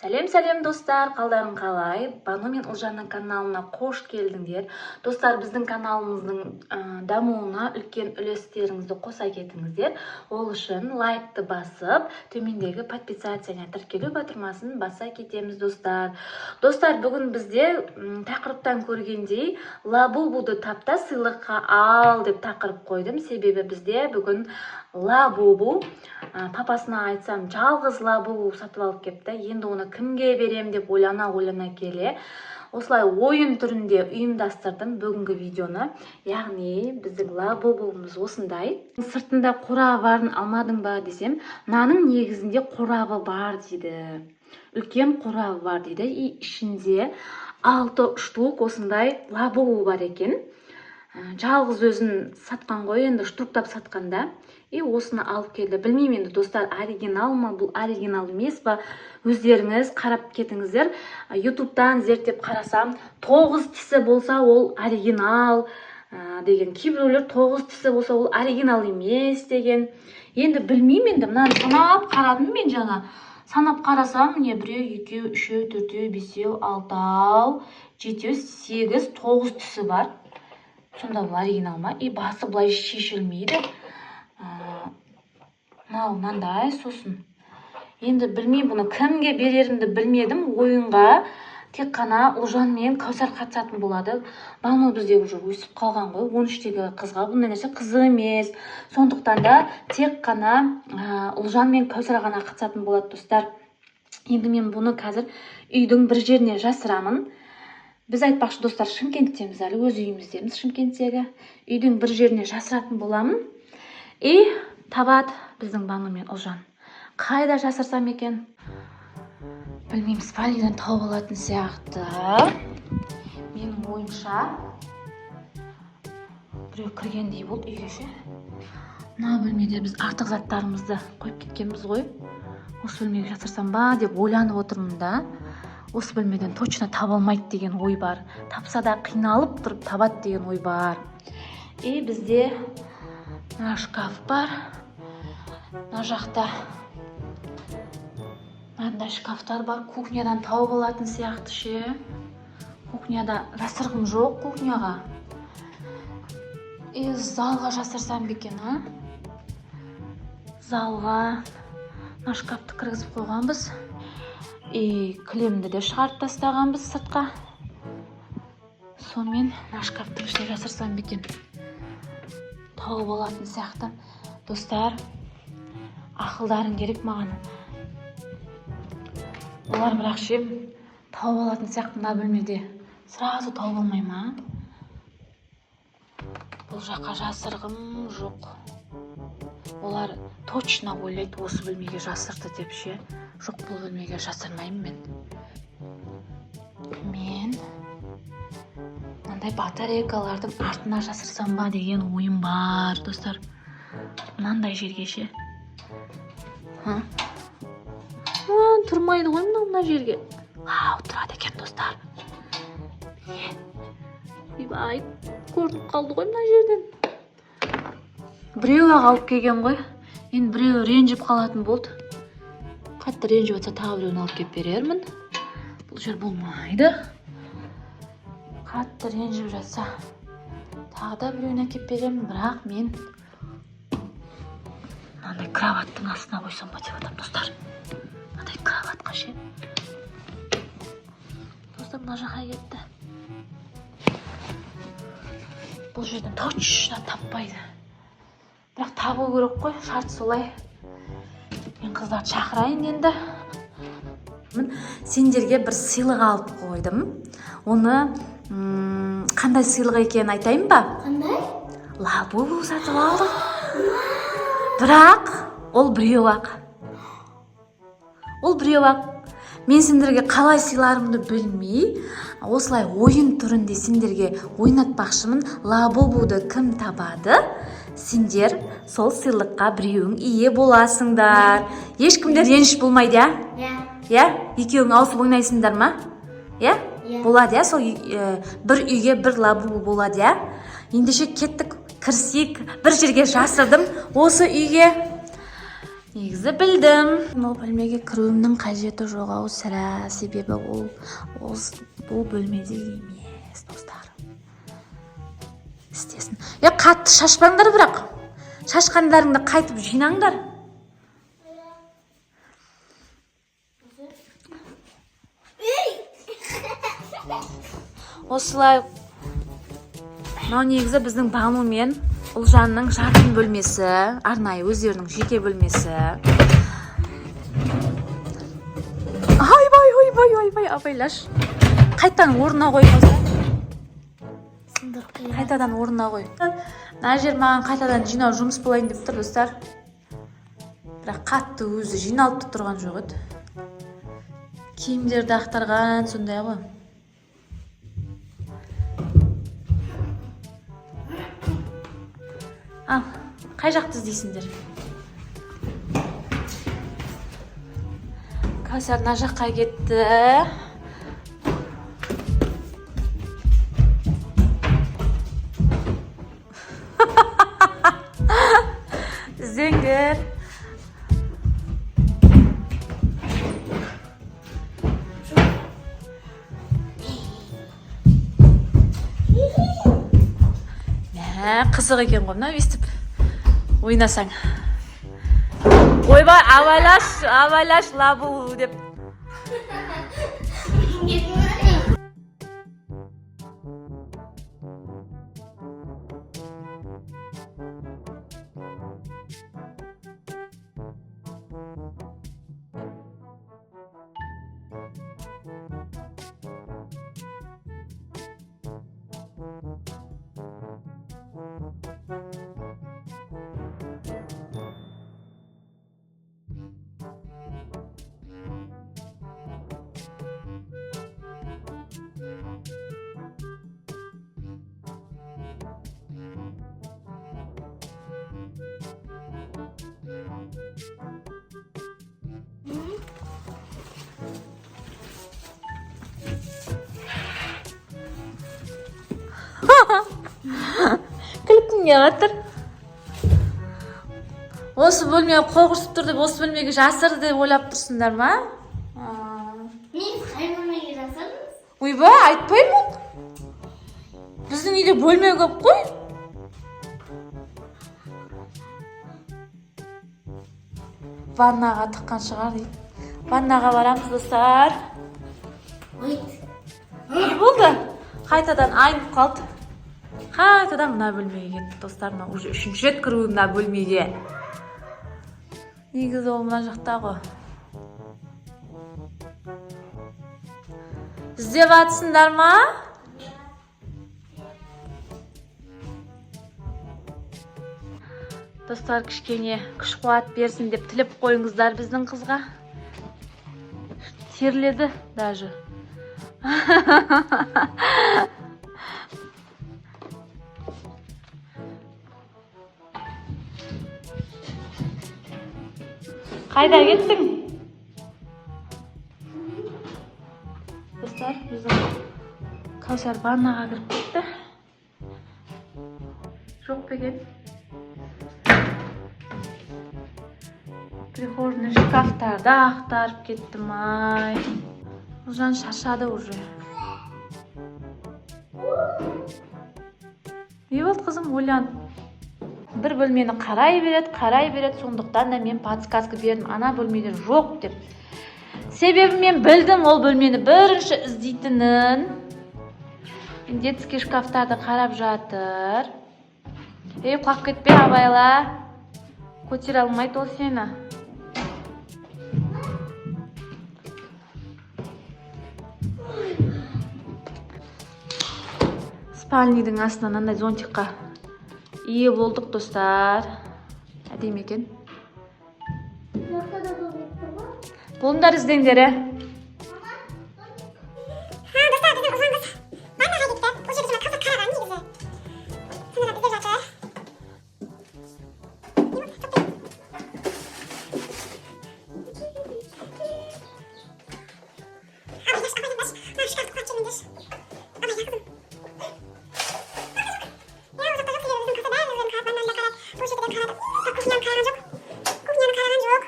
Сәлем достар, қалдарың қалай? Бану мен Ұлжанның каналына қош келдіңдер. Достар, біздің каналымыздың дамуына үлкен үлестеріңізді қоса кетіңіздер. Ол үшін лайкты басып, төмендегі подписация тіркелу батырмасын баса кетеміз достар. Достар, бүгін бізде тақырыптан көргендей лабубуды тапта сыйлыққа ал деп тақырып қойдым. Себебі бізде бүгін лабубу, папасына айтсам жалғыз лабубу сатып алып кепті. Енді оны кімге берем деп ойлана келе осылай ойын түрінде ұйымдастырдым бүгінгі видеоны. Яғни біздің лабубумыз осындай. Сыртында қорабы барын алмадың ба десем, мынаның негізінде қорабы бар дейді. Үлкен қорабы бар дейді. И ішінде 6 штук осындай лабубу бар екен. Жалғыз өзін сатқан ғой, енді штуктап сатқанда. И осыны алып келді. Білмеймін енді достар, оригинал ма, бұл оригинал емес па? Өздеріңіз қарап кетіңіздер. Ютубтан зерттеп қарасам, 9 тісі болса ол оригинал деген. Кейбіреулер 9 тісі болса ол оригинал емес деген. Енді білмеймін, енді мынаны санап қарадым мен жаңа. Санап қарасам, міне 1, 2, 3, 4, 5, 6, 7, 8, 9 тісі бар. Сонда бұл оригинал ма? И басы бұлай шешілмейді. Мынандай сосын. Енді білмеймін, бұны кімге берерімді білмедім. Ойынға тек қана Ұлжан мен Кәусар қатысатын болады. Бану бізде уже өсіп қалған ғой. 13-тегі қызға бұндай нәрсе қызық емес. Сондықтан да тек қана Ұлжан мен Кәусар ғана қатысатын болады достар. Енді мен бұны қазір үйдің бір жеріне жасырамын. Біз айтпақшы достар, Шымкенттеміз әлі, өз үйіміздеміз Шымкенттегі. Үйдің бір жеріне жасыратын боламын. И табат біздің Бану мен Ұлжан. Қайда жасырсам екен? Білмеймін, спальнядан тауып алатын сияқты. Менің ойымша біреу кіргендей болды үйге ше. Мына бөлмеде біз артық заттарымызды қойып кеткенбіз ғой. Осы бөлмеге жасырсам ба деп ойланып отырмын да. Осы бөлмеден точно таба алмайды деген ой бар. Тапса да қиналып тұрып табат деген ой бар. И бізде шкаф бар. Мына жақта мынандай шкафтар бар. Кухнядан тауып алатын сияқты ше. Кухняда жасырғым жоқ кухняға. И залға жасырсам бекен, а? Залға мына шкафты кіргізіп қойғанбыз. И кілемді де шығарып тастағанбыз сыртқа. Сонымен мына шкафтың ішіне жасырсам бекен. Тауып алатын сияқты. Достар, ақылдарың керек маған. Олар бірақ ше тауып алатын сияқты мына бөлмеде. Сразу тауып алмай ма? Бұл жаққа жасырғым жоқ. Олар точно ойлайды осы бөлмеге жасырды деп ше. Жоқ, бұл бөлмеге жасырмаймын мен. Мен мынандай батарейкалардың артына жасырсам ба деген ойым бар, достар. Мынандай жерге ше. Тұрмайды ғой мына жерге. Тұрады екен, достар. Ай, көрініп қалды ғой мына жерден. Біреу алып келген ғой. Енді біреу ренжіп қалатын болды. Қатты ренжіп жатса тағы біреуін алып кеп берермін. Бұл жер болмайды. Қатты ренжіп жатса тағы да біреуін әкеп беремін. Бірақ мен мынандай кроваттың астына қойсам ба деп жатырмын, достар. Мынандай кроватқа ше. Достар, мына жаққа кетті. Бұл жерден точно таппайды. Бірақ табу керек қой, шарт солай. Мен қыздарды шақырайын енді. Сендерге бір сыйлық алып қойдым. Оны қандай сыйлық екенін айтайын ба? Қандай? Лабубу сатып алдым. Бірақ ол біреу ақ. Мен сендерге қалай сыйларымды білмей, осылай ойын түрінде сендерге ойнатпақшымын. Лабубуды кім табады? Сендер сол сыйлыққа біреуің ие боласыңдар. Ешкімдер реніш болмайды, я? Екеуің ауысып ойнайсыңдар ма? Я? Болады, я? Сол бір үйге бір лабубу болады, я? Ендеше кеттік, кірсек, бір жерге жасырдым осы үйге. Негізі білдім. Бұл бөлмеге кіруімнің қажеті жоқ ау сірә, себебі ол бұл бөлмеде емес, достар. Істесін. Қатты шашпаңдар бірақ. Шашқандарыңды қайтып жинаңдар. Осылай. Мынау негізі біздің Бану мен Ұлжанның жатын бөлмесі, арнайы өздерінің жеке бөлмесі. Айбай, абайлаш. Қайтадан орнына қой. Қайтадан орнына қой. Мына жер маған қайтадан жинау жұмыс болайын деп тұр, достар. Бірақ қатты өзі жиналып тұрған жоқ еді. Киімдерді ақтарған сондай ғой. Ал, қай жақты іздейсіңдер? Кәусар мына жаққа кетті. Іздеңдер. Қызық екен ғой, мына өстіп ойнасаң. Ойбай, авайлаш лабу деп. Күлкім келіп тұр. Осы бөлмеге қоқырсып тұр деп, осы бөлмеге жасырды деп ойлап тұрсыңдар ма? Мен қай бөлмеге жасырдыңыз? Ойбай, айтпаймын. Біздің үйде бөлме көп қой. Ваннаға тыққан шығар дейді. Ваннаға барамыз, достар. Не болды? Қайтадан айнып қалды. Қайтадан мына бөлмеге кетті, достар. Уже үшінші рет кіруім мына бөлмеге. Негізі ол мына жақта ғой. Іздеп атсыңдар ма? Достар, кішкене күш қуат берсін деп тілеп қойыңыздар біздің қызға. Терледі даже. Қайда кеттің? Достар, біздің Кәусар ваннаға кіріп кетті. Жоқ беген. Прихожный шкафтарды ақтарып кеттім, ай. Ұлжан шаршады уже. Не болды, қызым, ойлан. Бір бөлмені қарай береді, сондықтан да мен подсказка бердім, ана бөлмеде жоқ деп. Себебі мен білдім ол бөлмені бірінші іздейтінін. Детский шкафтарды қарап жатыр. Құлап кетпе, абайла. Көтере алмайды ол сені. Спальнидің астынан андай зонтикқа ие болдық, достар. Әдемі екен. Болыңдар іздеңдері. Kufyanın karavan yok.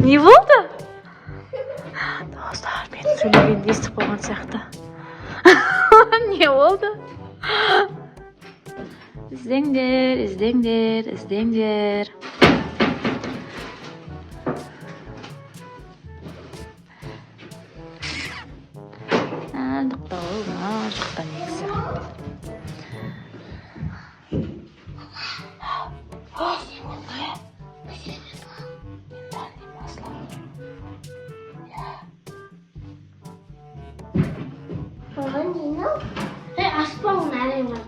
Не болды? Достар, мен сөйлегенді естіп қойған сияқты. Не болды? Іздеңдер. Жоқта негізі. Oğlum yine. Aspam nereye var?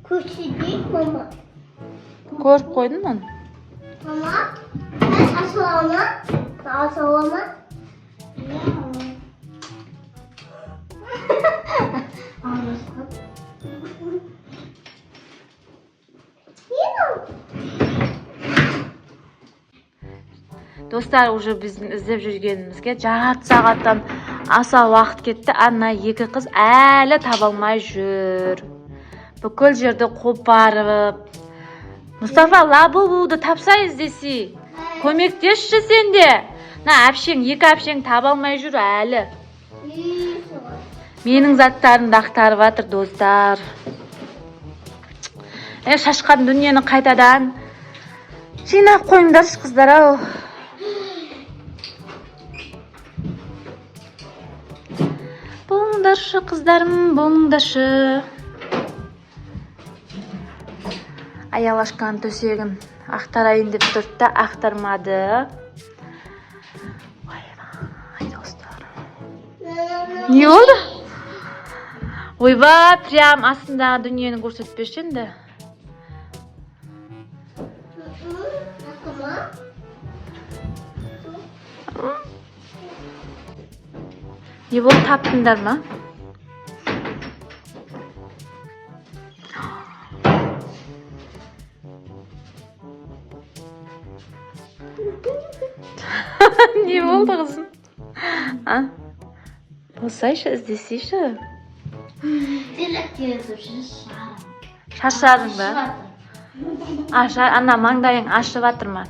Kuşu değil mama. Көріп қойдың оны? Mama. Ben asalama. Asalama. Достар, уже біздің іздеп жүргенімізге жарты сағаттан аса уақыт кетті. Ана екі қыз әлі таба алмай жүр. Бүкіл жерді қопарып. Мұстафа, лабубуды тапса іздесі. Көмектесші сенде. Екі әпшең таба алмай жүр әлі. Менің заттарымды ақтарып жатыр, достар. Шашқан дүниені қайтадан жинап қойыңдаршы, қыздар-ау. Болыңдаршы, қыздарым, болыңдаршы. Аялашқан төсегін ақтарайын деп тұрды, ақтармады. Ой, достар. Не болды? Ойбай, прям астындағы дүниені көрсетпеші енді. Не болды, таптыңдар ма? Не болды, қызым? Болсайшы, іздесейші. Шаршадың ба? Ана маңдайың ашып жатыр ма?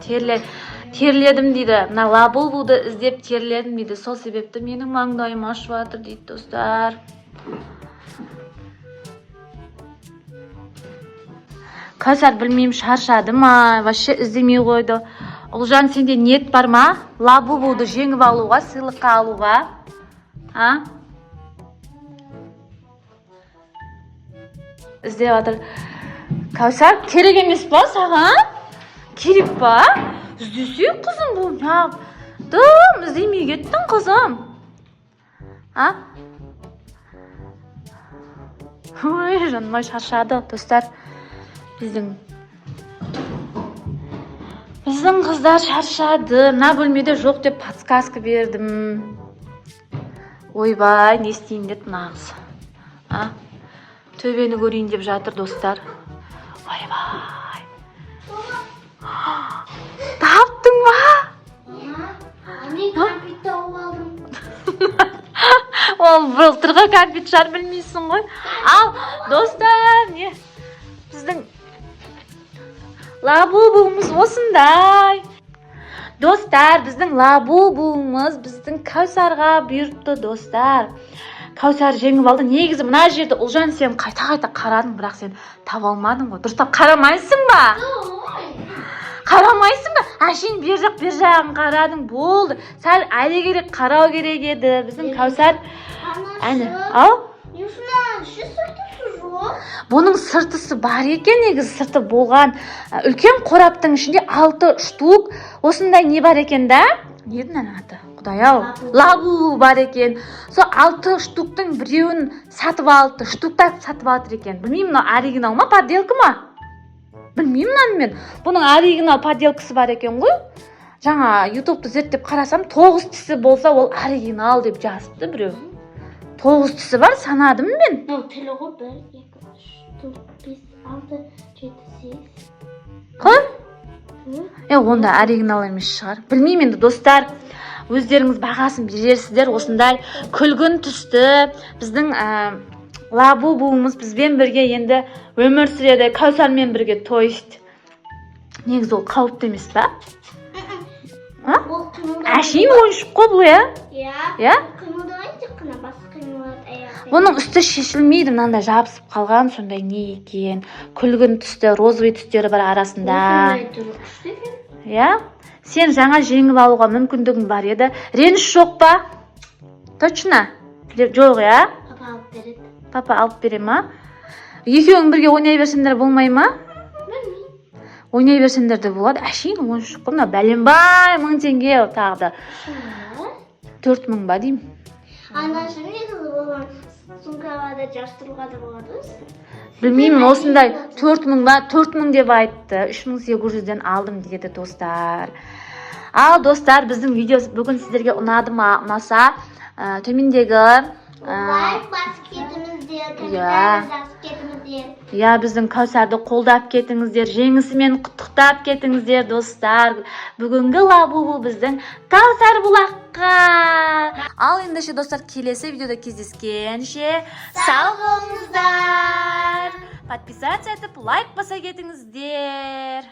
Терледім дейді. Мына лабубуды іздеп терледім дейді. Сол себепті менің маңдайым ашып жатыр дейді, достар. Кәусар, білмеймін, шаршады ма? Вообще іздемей қойды. Ұлжан, сенде ниет бар ма? Лабубуды жеңіп алуға, сыйлыққа алуға. Іздеп жатыр. Кәусар, керек емес па саған? Керек па? Іздесе, қызым, бұл неғып? Іздемей кеттің, қызым. Ой, жаным, шаршады, достар. Біздің қыздар шаршады. Мына бөлмеде жоқ деп подсказка бердім. Ойбай, не істейін деді нағыз. Төбені көрейін деп жатыр, достар. Ойбай. Таптың ба? Мен кәмпит тауып алдым. Ол былтырғы кәмпит жар білмейсің ғой. Ал, достар, не? Біздің лабубуымыз осындай. Достар, біздің лабубуымыз біздің Кәусарға бұйыртты, достар. Кәусар жеңіп алды. Негізі мына жерді Ұлжан сен қайта-қайта қарадың, бірақ сен таба алмадың ғой. Дұрыстап қарамайсың ба? Қарамайсың ба? Сен бер жағын қарадың, болды. Сәл әлі керек қарау керек еді. Біздің Кәусар әні. Ау? Бұның сыртысы бар екен, негізі сырты болған. Үлкен қораптың ішінде 6 штук осындай не бар екен да? Не еді аты? Құдай-ау, лабу бар екен. Сол 6 штуктың біреуін сатып алды, штуктап сатып алды екен. Білмеймін, оригинал ма, подделка ма? Білмеймін мен. Бұның оригинал подделкасы бар екен ғой. Жаңа ютубты зерттеп қарасам, 9 тісі болса ол оригинал деп жазды біреу. 9 тісі бар, санадым мен. Теле ғой 1, 2, 3, 4, 5, 6, 7, 8. Қой? Онда оригинал емес шығар. Білмеймін енді, достар. Өздеріңіз бағасын берерсіздер. Осындай күлгін түсті. Біздің лабубуымыз бізбен бірге енді өмір сүреді. Кәусармен бірге, то есть Негізі ол қауіпті емес па? Бұл қимылдайды. Әшейін ойыншық қой бұл, иә? Иә. Қимылдайды тек қана бас қимылдайды аяқ. Бұның үсті шешілмейді, мынандай жабысып қалған, сондай не екен? Күлгін түсті, розовый түстері бар арасында. Осындай түрі күшті екен. Иә? Сен жаңа жеңіп алуға мүмкіндігің бар еді. Реніш жоқ па? Точно? Жоқ, иә? Папа алып береді. Папа алып бере ма? Екеуің бірге ойнай берсеңдер болмай ма? Ойнай берсеңдер де болады. Әшейін ойыншық қой, мына бәленбай 1000 теңге тағы да. 4000 ба деймін. Анашым негізі болған сумкаға да жастыруға да болады. Білмеймін, осындай 4000 ба, 4000 деп айтты. 3800-ден алдым деді достар. Ал достар, біздің видео бүгін сіздерге ұнады ма? Ұнаса, төмендегі Лайк басып кетіңіздер, комментарий жазып кетіңіздер. иә, біздің Кәусарды қолдап кетіңіздер, жеңісімен құттықтап кетіңіздер, достар. Бүгінгі лабубу біздің Кәусар Бұлаққа. Ал ендеше достар, келесі видеода кездескенше сау болыңыздар. Подписаться етіп, лайк баса кетіңіздер.